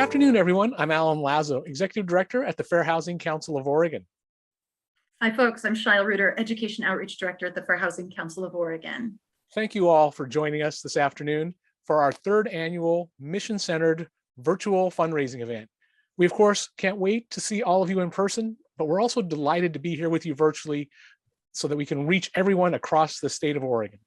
afternoon, everyone. I'm Alan Lazo, Executive Director at the Fair Housing Council of Oregon. Hi, folks. I'm Shile Reuter, Education Outreach Director at the Fair Housing Council of Oregon. Thank you all for joining us this afternoon for our third annual mission-centered virtual fundraising event. We, of course, can't wait to see all of you in person, but we're also delighted to be here with you virtually so that we can reach everyone across the state of Oregon.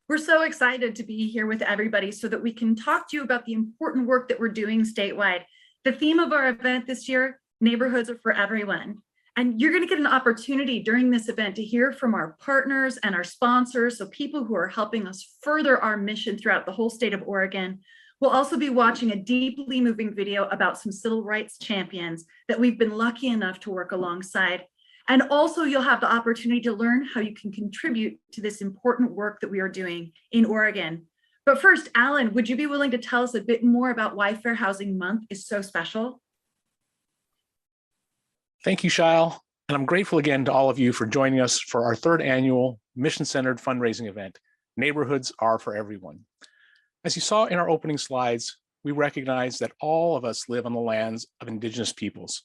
We're so excited to be here with everybody so that we can talk to you about the important work that we're doing statewide. The theme of our event this year, Neighborhoods are for Everyone. And you're going to get an opportunity during this event to hear from our partners and our sponsors, so people who are helping us further our mission throughout the whole state of Oregon. We'll also be watching a deeply moving video about some civil rights champions that we've been lucky enough to work alongside. And also you'll have the opportunity to learn how you can contribute to this important work that we are doing in Oregon. But first, Alan, would you be willing to tell us a bit more about why Fair Housing Month is so special? Thank you, Shile. And I'm grateful again to all of you for joining us for our third annual mission-centered fundraising event, Neighborhoods Are for Everyone. As you saw in our opening slides, we recognize that all of us live on the lands of Indigenous peoples.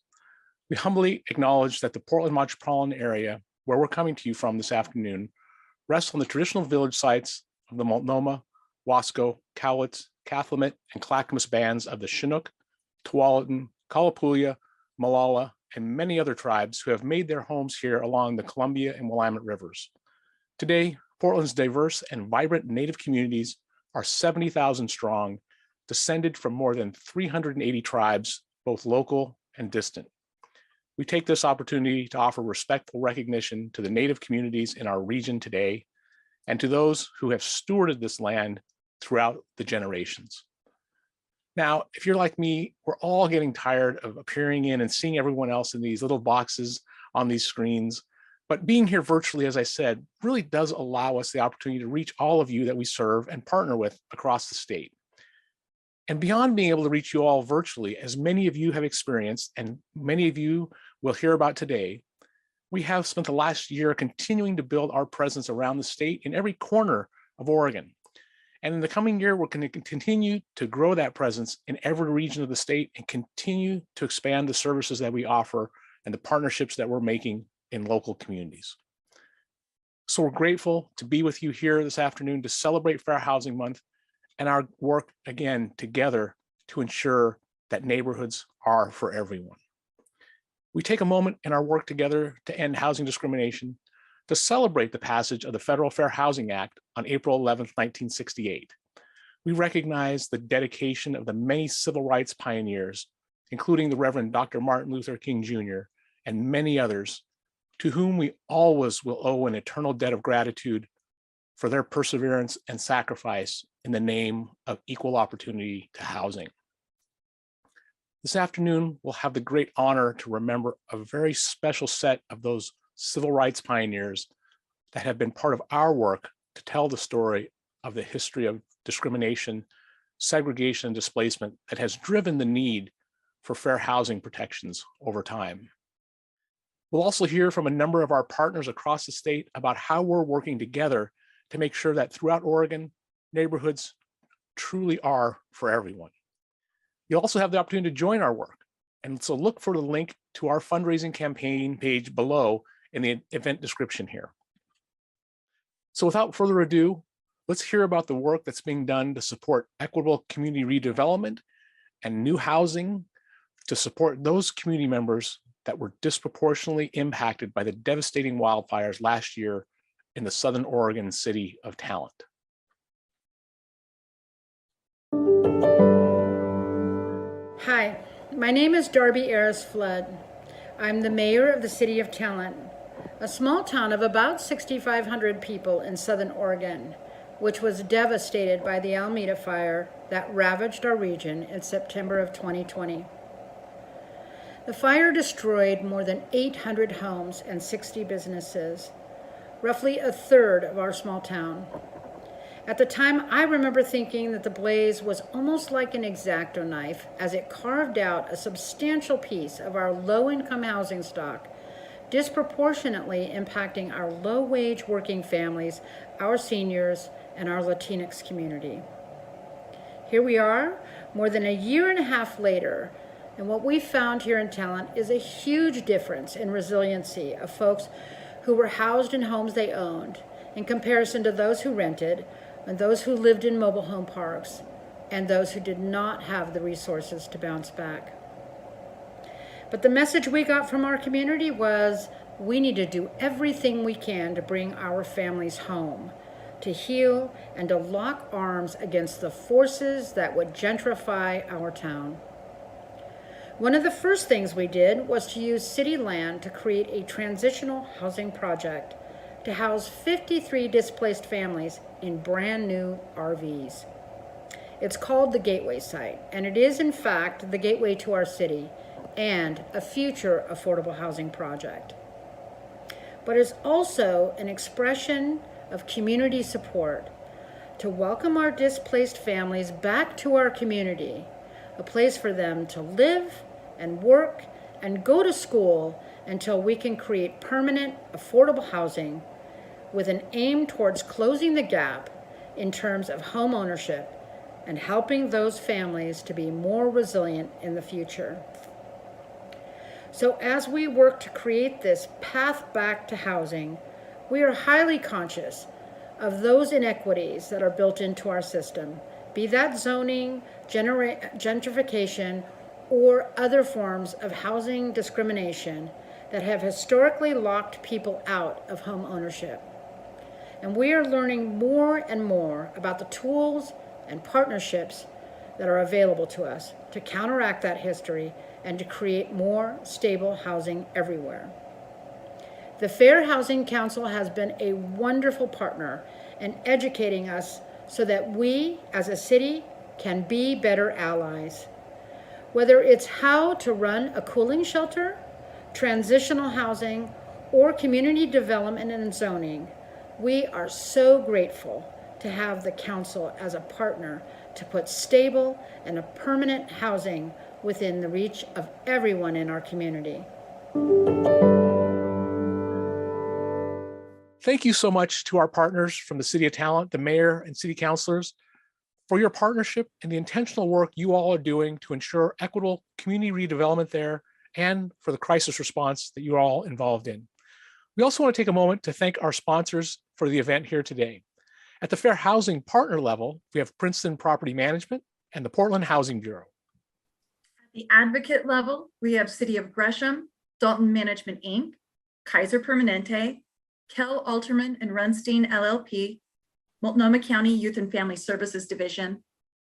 We humbly acknowledge that the Portland metropolitan area, where we're coming to you from this afternoon, rests on the traditional village sites of the Multnomah, Wasco, Cowlitz, Cathlamet, and Clackamas bands of the Chinook, Tualatin, Kalapuya, Malala, and many other tribes who have made their homes here along the Columbia and Willamette rivers. Today, Portland's diverse and vibrant Native communities are 70,000 strong, descended from more than 380 tribes, both local and distant. We take this opportunity to offer respectful recognition to the Native communities in our region today and to those who have stewarded this land throughout the generations. Now, if you're like me, we're all getting tired of appearing in and seeing everyone else in these little boxes on these screens. But being here virtually, as I said, really does allow us the opportunity to reach all of you that we serve and partner with across the state. And beyond being able to reach you all virtually, as many of you have experienced and many of you will hear about today, we have spent the last year continuing to build our presence around the state in every corner of Oregon. And in the coming year, we're going to continue to grow that presence in every region of the state and continue to expand the services that we offer and the partnerships that we're making in local communities. So we're grateful to be with you here this afternoon to celebrate Fair Housing Month and our work again together to ensure that neighborhoods are for everyone. We take a moment in our work together to end housing discrimination to celebrate the passage of the Federal Fair Housing Act on April 11th, 1968. We recognize the dedication of the many civil rights pioneers, including the Reverend Dr. Martin Luther King Jr. and many others, to whom we always will owe an eternal debt of gratitude for their perseverance and sacrifice in the name of equal opportunity to housing. This afternoon, we'll have the great honor to remember a very special set of those civil rights pioneers that have been part of our work to tell the story of the history of discrimination, segregation, and displacement that has driven the need for fair housing protections over time. We'll also hear from a number of our partners across the state about how we're working together to make sure that throughout Oregon, neighborhoods truly are for everyone. You'll also have the opportunity to join our work. And so look for the link to our fundraising campaign page below in the event description here. So without further ado, let's hear about the work that's being done to support equitable community redevelopment and new housing to support those community members that were disproportionately impacted by the devastating wildfires last year in the Southern Oregon city of Talent. Hi, my name is Darby Ayers Flood. I'm the mayor of the city of Talent, a small town of about 6,500 people in Southern Oregon, which was devastated by the Alameda fire that ravaged our region in September of 2020. The fire destroyed more than 800 homes and 60 businesses, roughly a third of our small town. At the time, I remember thinking that the blaze was almost like an X-Acto knife as it carved out a substantial piece of our low-income housing stock, disproportionately impacting our low-wage working families, our seniors, and our Latinx community. Here we are, more than a year and a half later, and what we found here in Talent is a huge difference in resiliency of folks who were housed in homes they owned in comparison to those who rented and those who lived in mobile home parks and those who did not have the resources to bounce back. But the message we got from our community was we need to do everything we can to bring our families home, to heal, and to lock arms against the forces that would gentrify our town. One of the first things we did was to use city land to create a transitional housing project to house 53 displaced families in brand new RVs. It's called the Gateway Site, and it is in fact the gateway to our city and a future affordable housing project. But it's also an expression of community support to welcome our displaced families back to our community, a place for them to live and work and go to school until we can create permanent, affordable housing with an aim towards closing the gap in terms of home ownership and helping those families to be more resilient in the future. So as we work to create this path back to housing, we are highly conscious of those inequities that are built into our system, be that zoning, gentrification, or other forms of housing discrimination that have historically locked people out of home ownership. And we are learning more and more about the tools and partnerships that are available to us to counteract that history and to create more stable housing everywhere. The Fair Housing Council has been a wonderful partner in educating us so that we, as a city, can be better allies. Whether it's how to run a cooling shelter, transitional housing, or community development and zoning, we are so grateful to have the council as a partner to put stable and a permanent housing within the reach of everyone in our community. Thank you so much to our partners from the City of Talent, the mayor and city councilors, for your partnership and the intentional work you all are doing to ensure equitable community redevelopment there and for the crisis response that you're all involved in. We also want to take a moment to thank our sponsors for the event here today. At the Fair Housing Partner level, we have Princeton Property Management and the Portland Housing Bureau. At the advocate level, we have City of Gresham, Dalton Management, Inc., Kaiser Permanente, Kell Alterman and Runstein LLP, Multnomah County Youth and Family Services Division,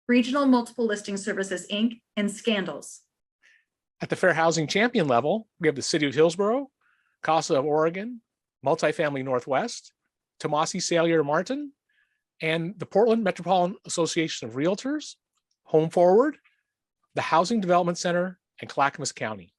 Regional Multiple Listing Services, Inc., and Scandals. At the Fair Housing Champion level, we have the City of Hillsborough, CASA of Oregon, Multifamily Northwest, Tomasi Salyer Martin, and the Portland Metropolitan Association of Realtors, Home Forward, the Housing Development Center, and Clackamas County.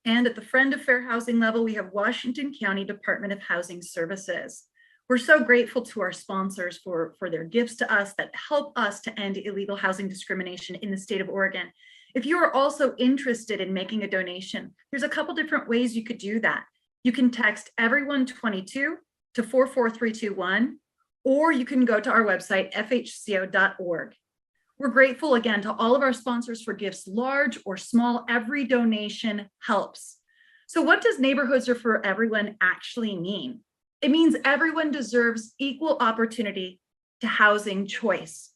And at the Friend of Fair Housing level, we have Washington County Department of Housing Services. We're so grateful to our sponsors for their gifts to us that help us to end illegal housing discrimination in the state of Oregon. If you are also interested in making a donation, there's a couple different ways you could do that. You can text everyone22 to 44321, or you can go to our website, fhco.org. We're grateful again to all of our sponsors for gifts, large or small. Every donation helps. So what does Neighborhoods Are for Everyone actually mean? It means everyone deserves equal opportunity to housing choice.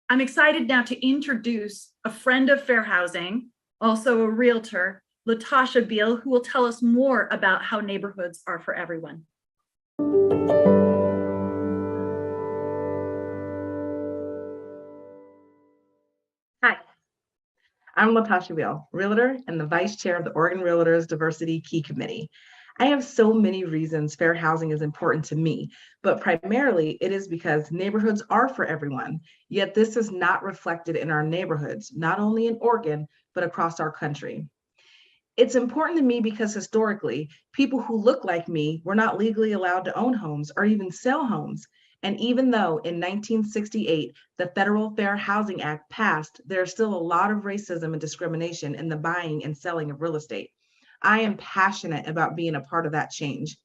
I'm excited now to introduce a friend of Fair Housing, also a realtor, Latasha Beal, who will tell us more about how neighborhoods are for everyone. Hi, I'm Latasha Beal, realtor and the vice chair of the Oregon Realtors Diversity Key Committee. I have so many reasons fair housing is important to me, but primarily it is because neighborhoods are for everyone, yet this is not reflected in our neighborhoods, not only in Oregon, but across our country. It's important to me because historically, people who look like me were not legally allowed to own homes or even sell homes. And even though in 1968, the Federal Fair Housing Act passed, there's still a lot of racism and discrimination in the buying and selling of real estate. I am passionate about being a part of that change.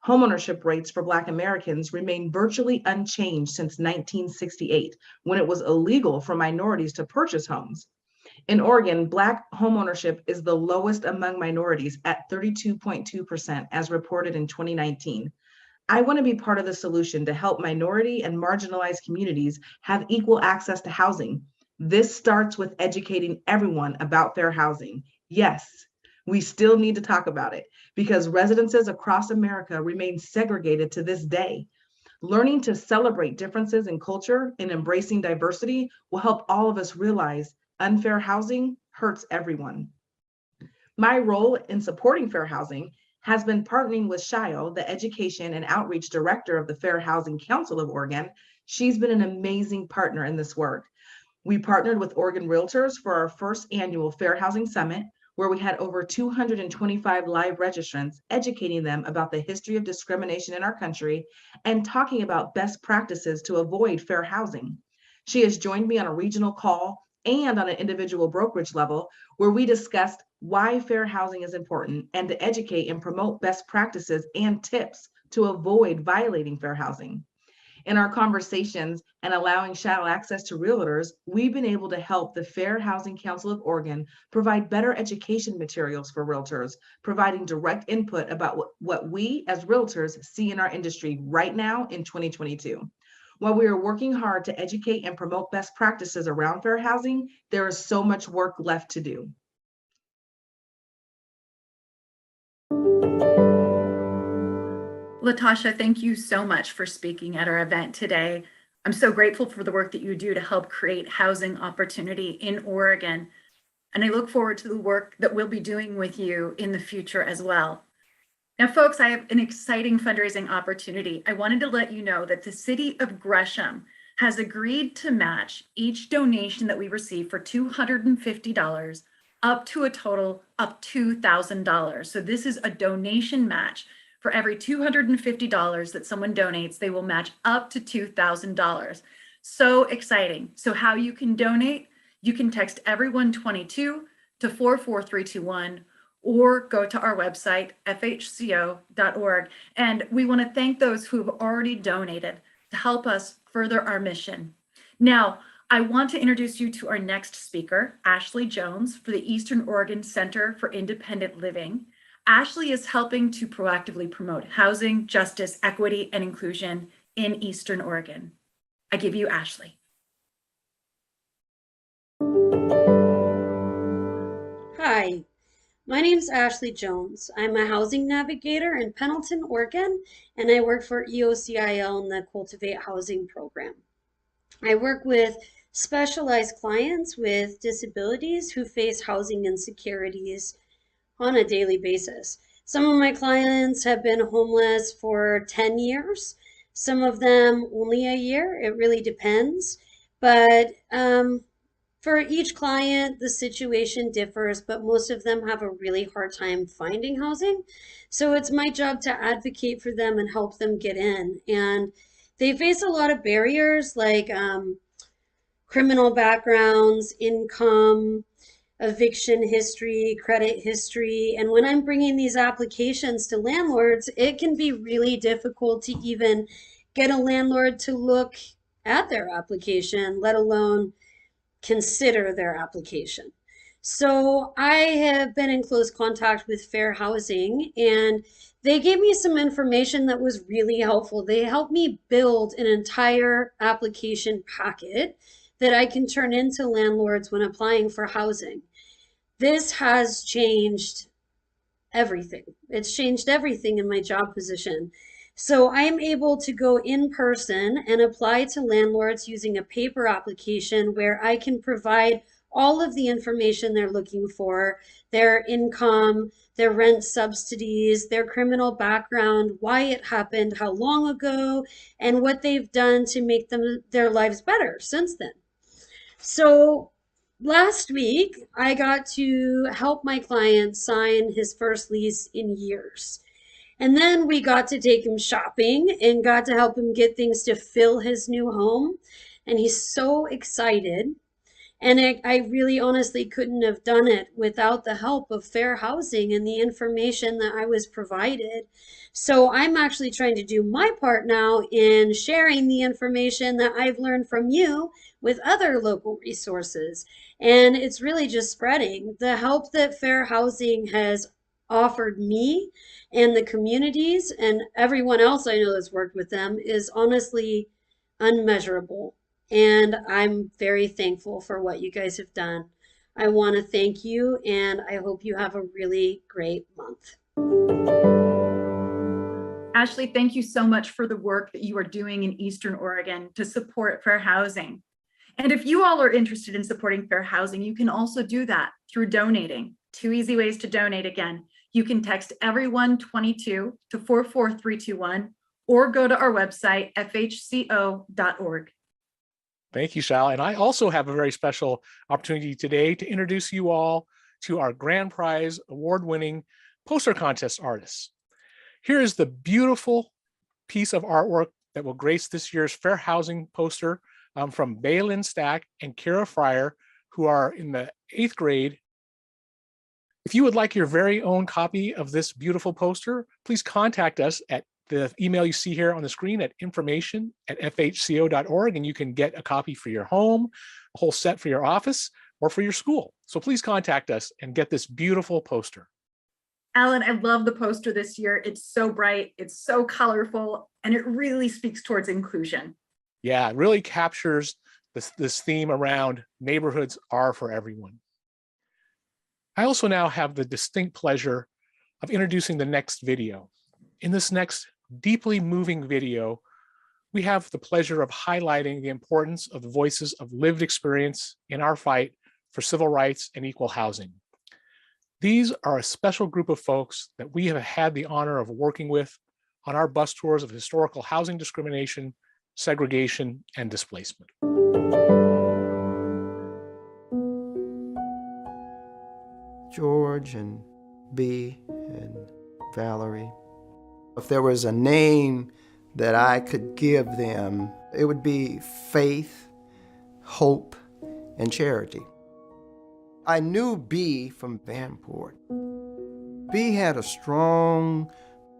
Homeownership rates for Black Americans remain virtually unchanged since 1968, when it was illegal for minorities to purchase homes. In Oregon, Black homeownership is the lowest among minorities at 32.2%, as reported in 2019. I want to be part of the solution to help minority and marginalized communities have equal access to housing. This starts with educating everyone about fair housing. Yes, we still need to talk about it because residences across America remain segregated to this day. Learning to celebrate differences in culture and embracing diversity will help all of us realize unfair housing hurts everyone. My role in supporting fair housing has been partnering with Shio, the Education and Outreach Director of the Fair Housing Council of Oregon. She's been an amazing partner in this work. We partnered with Oregon Realtors for our first annual Fair Housing Summit, where we had over 225 live registrants educating them about the history of discrimination in our country and talking about best practices to avoid fair housing. She has joined me on a regional call and on an individual brokerage level where we discussed why fair housing is important and to educate and promote best practices and tips to avoid violating fair housing. In our conversations and allowing shadow access to realtors, we've been able to help the Fair Housing Council of Oregon provide better education materials for realtors, providing direct input about what we as realtors see in our industry right now in 2022. While we are working hard to educate and promote best practices around fair housing, there is so much work left to do. Latasha, thank you so much for speaking at our event today. I'm so grateful for the work that you do to help create housing opportunity in Oregon. And I look forward to the work that we'll be doing with you in the future as well. Now, folks, I have an exciting fundraising opportunity. I wanted to let you know that the city of Gresham has agreed to match each donation that we receive for $250 up to a total of $2,000. So this is a donation match. For every $250 that someone donates, they will match up to $2,000. So exciting. So how you can donate, you can text everyone22 to 44321 or go to our website, fhco.org. And we want to thank those who have already donated to help us further our mission. Now, I want to introduce you to our next speaker, Ashley Jones, for the Eastern Oregon Center for Independent Living. Ashley is helping to proactively promote housing, justice, equity, and inclusion in Eastern Oregon. I give you Ashley. Hi, my name is Ashley Jones. I'm a housing navigator in Pendleton, Oregon, and I work for EOCIL in the Cultivate Housing program. I work with specialized clients with disabilities who face housing insecurities on a daily basis. Some of my clients have been homeless for 10 years, some of them only a year. It really depends. But for each client, the situation differs, but most of them have a really hard time finding housing. So it's my job to advocate for them and help them get in. And they face a lot of barriers like criminal backgrounds, income, eviction history, credit history. And when I'm bringing these applications to landlords, it can be really difficult to even get a landlord to look at their application, let alone consider their application. So I have been in close contact with Fair Housing, and they gave me some information that was really helpful. They helped me build an entire application packet that I can turn into landlords when applying for housing. This has changed everything. It's changed everything in my job position. So I am able to go in person and apply to landlords using a paper application where I can provide all of the information they're looking for, their income, their rent subsidies, their criminal background, why it happened, how long ago, and what they've done to make their lives better since then. So last week, I got to help my client sign his first lease in years. And then we got to take him shopping and got to help him get things to fill his new home. And he's so excited. And I really honestly couldn't have done it without the help of fair housing and the information that I was provided. So I'm actually trying to do my part now in sharing the information that I've learned from you with other local resources. And it's really just spreading. The help that fair housing has offered me and the communities and everyone else I know that's worked with them is honestly unmeasurable. And I'm very thankful for what you guys have done. I want to thank you, and I hope you have a really great month. Ashley, thank you so much for the work that you are doing in Eastern Oregon to support fair housing. And if you all are interested in supporting fair housing, you can also do that through donating. 2 easy ways to donate again. You can text everyone22 to 44321 or go to our website, fhco.org. Thank you, Sal. And I also have a very special opportunity today to introduce you all to our grand prize award-winning poster contest artists. Here is the beautiful piece of artwork that will grace this year's fair housing poster from Baylin Stack and Kara Fryer, who are in the 8th grade. If you would like your very own copy of this beautiful poster, please contact us at the email you see here on the screen at information@fhco.org, and you can get a copy for your home, a whole set for your office, or for your school. So please contact us and get this beautiful poster. Alan, I love the poster this year. It's so bright, it's so colorful, and it really speaks towards inclusion. Yeah, it really captures this theme around neighborhoods are for everyone. I also now have the distinct pleasure of introducing the next video. In this next deeply moving video, we have the pleasure of highlighting the importance of the voices of lived experience in our fight for civil rights and equal housing. These are a special group of folks that we have had the honor of working with on our bus tours of historical housing discrimination, segregation, and displacement. George and Bea and Valerie. If there was a name that I could give them, it would be faith, hope, and charity. I knew Bea from Vanport. Bea had a strong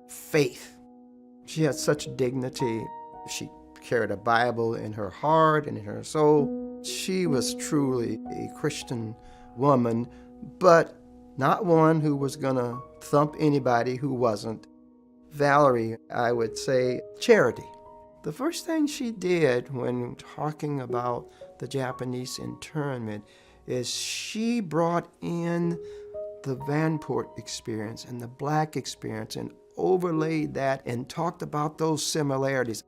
faith. She had such dignity. She carried a Bible in her heart and in her soul. She was truly a Christian woman, but not one who was gonna thump anybody who wasn't. Valerie, I would say, charity. The first thing she did when talking about the Japanese internment is she brought in the Vanport experience and the Black experience and overlaid that and talked about those similarities.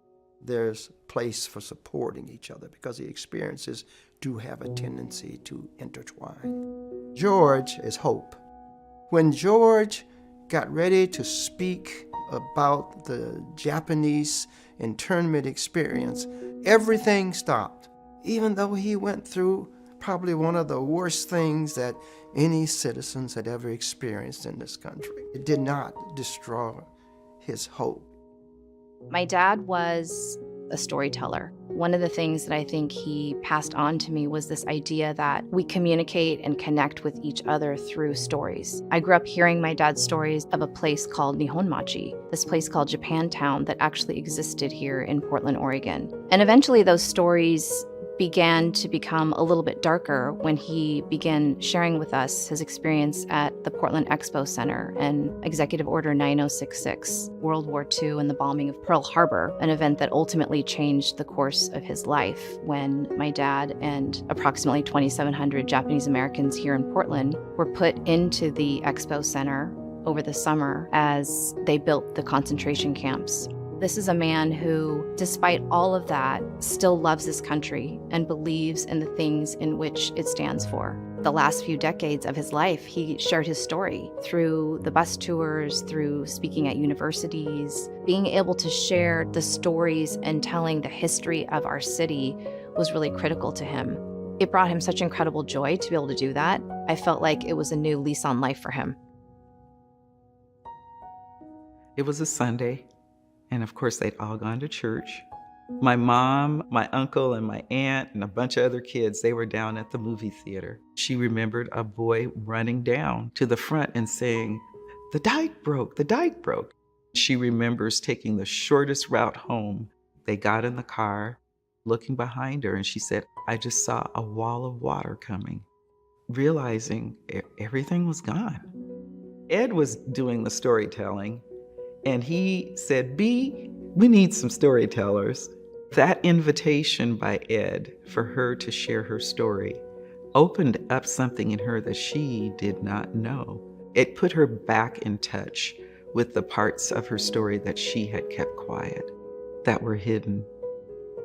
There's place for supporting each other because the experiences do have a tendency to intertwine. George is hope. When George got ready to speak about the Japanese internment experience, everything stopped, even though he went through probably one of the worst things that any citizens had ever experienced in this country. It did not destroy his hope. My dad was a storyteller. One of the things that I think he passed on to me was this idea that we communicate and connect with each other through stories. I grew up hearing my dad's stories of a place called Nihonmachi, this place called Japantown that actually existed here in Portland, Oregon. And eventually those stories began to become a little bit darker when he began sharing with us his experience at the Portland Expo Center and Executive Order 9066, World War II and the bombing of Pearl Harbor, an event that ultimately changed the course of his life when my dad and approximately 2,700 Japanese Americans here in Portland were put into the Expo Center over the summer as they built the concentration camps. This is a man who, despite all of that, still loves this country and believes in the things in which it stands for. The last few decades of his life, he shared his story through the bus tours, through speaking at universities. Being able to share the stories and telling the history of our city was really critical to him. It brought him such incredible joy to be able to do that. I felt like it was a new lease on life for him. It was a Sunday. And of course, they'd all gone to church. My mom, my uncle, and my aunt, and a bunch of other kids, they were down at the movie theater. She remembered a boy running down to the front and saying, "The dike broke, the dike broke." She remembers taking the shortest route home. They got in the car, looking behind her, and she said, "I just saw a wall of water coming," realizing everything was gone. Ed was doing the storytelling, and he said, "B, we need some storytellers." That invitation by Ed for her to share her story opened up something in her that she did not know. It put her back in touch with the parts of her story that she had kept quiet, that were hidden.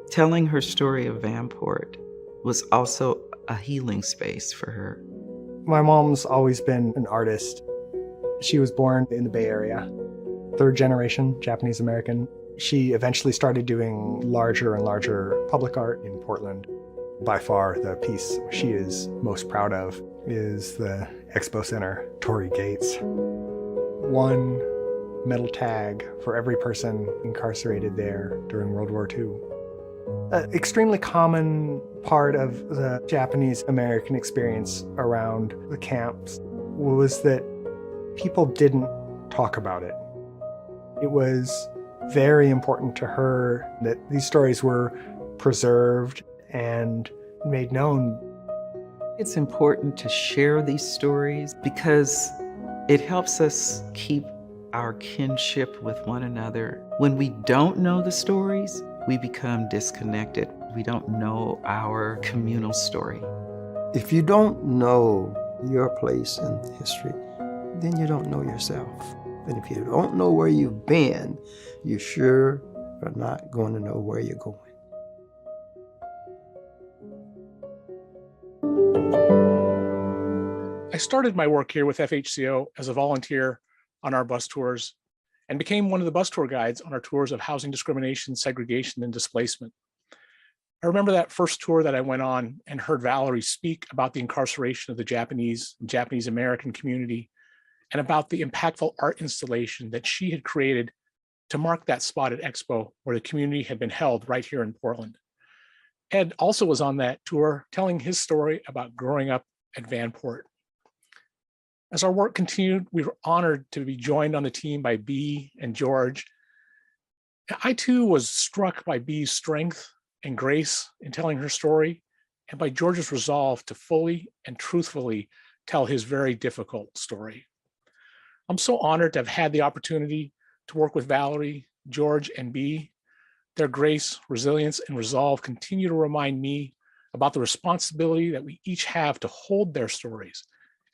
Telling her story of Vanport was also a healing space for her. My mom's always been an artist. She was born in the Bay Area, third generation Japanese American. She eventually started doing larger and larger public art in Portland. By far, the piece she is most proud of is the Expo Center, Torii Gates. One metal tag for every person incarcerated there during World War II. An extremely common part of the Japanese American experience around the camps was that people didn't talk about it. It was very important to her that these stories were preserved and made known. It's important to share these stories because it helps us keep our kinship with one another. When we don't know the stories, we become disconnected. We don't know our communal story. If you don't know your place in history, then you don't know yourself. And if you don't know where you've been, you sure are not going to know where you're going. I started my work here with FHCO as a volunteer on our bus tours and became one of the bus tour guides on our tours of housing discrimination, segregation, and displacement. I remember that first tour that I went on and heard Valerie speak about the incarceration of the Japanese American community and about the impactful art installation that she had created to mark that spot at Expo where the community had been held right here in Portland. Ed also was on that tour telling his story about growing up at Vanport. As our work continued, we were honored to be joined on the team by Bea and George. I too was struck by Bea's strength and grace in telling her story, and by George's resolve to fully and truthfully tell his very difficult story. I'm so honored to have had the opportunity to work with Valerie, George, and Bea. Their grace, resilience, and resolve continue to remind me about the responsibility that we each have to hold their stories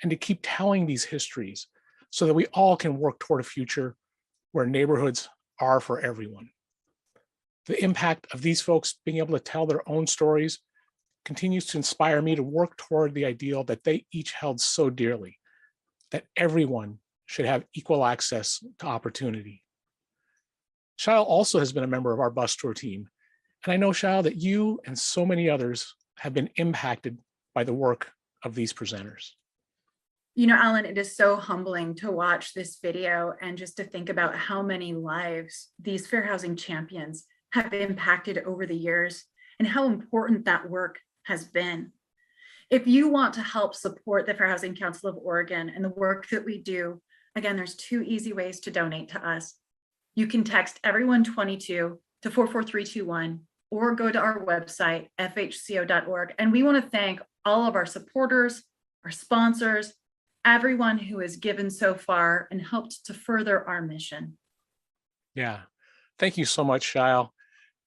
and to keep telling these histories so that we all can work toward a future where neighborhoods are for everyone. The impact of these folks being able to tell their own stories continues to inspire me to work toward the ideal that they each held so dearly, that everyone should have equal access to opportunity. Shail also has been a member of our bus tour team, and I know, Shail, that you and so many others have been impacted by the work of these presenters. You know, Alan, it is so humbling to watch this video and just to think about how many lives these fair housing champions have impacted over the years and how important that work has been. If you want to help support the Fair Housing Council of Oregon and the work that we do, again, there's two easy ways to donate to us. You can text everyone22 to 44321 or go to our website, fhco.org. And we want to thank all of our supporters, our sponsors, everyone who has given so far and helped to further our mission. Yeah, thank you so much, Shail.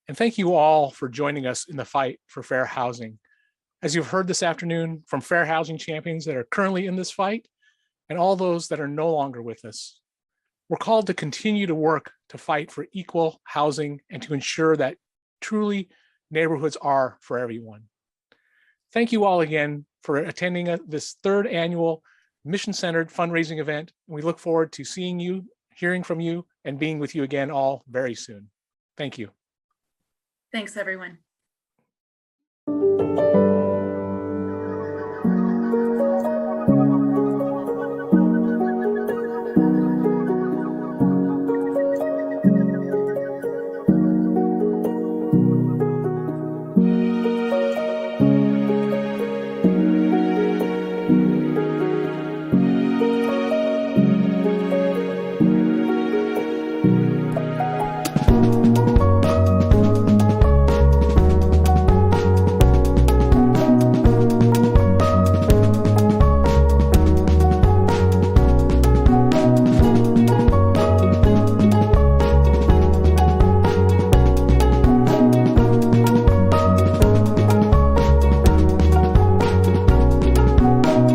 And thank you all for joining us in the fight for fair housing. As you've heard this afternoon from fair housing champions that are currently in this fight and all those that are no longer with us, we're called to continue to work to fight for equal housing and to ensure that truly neighborhoods are for everyone. Thank you all again for attending this third annual mission-centered fundraising event. We look forward to seeing you, hearing from you, and being with you again all very soon. Thank you. Thanks, everyone.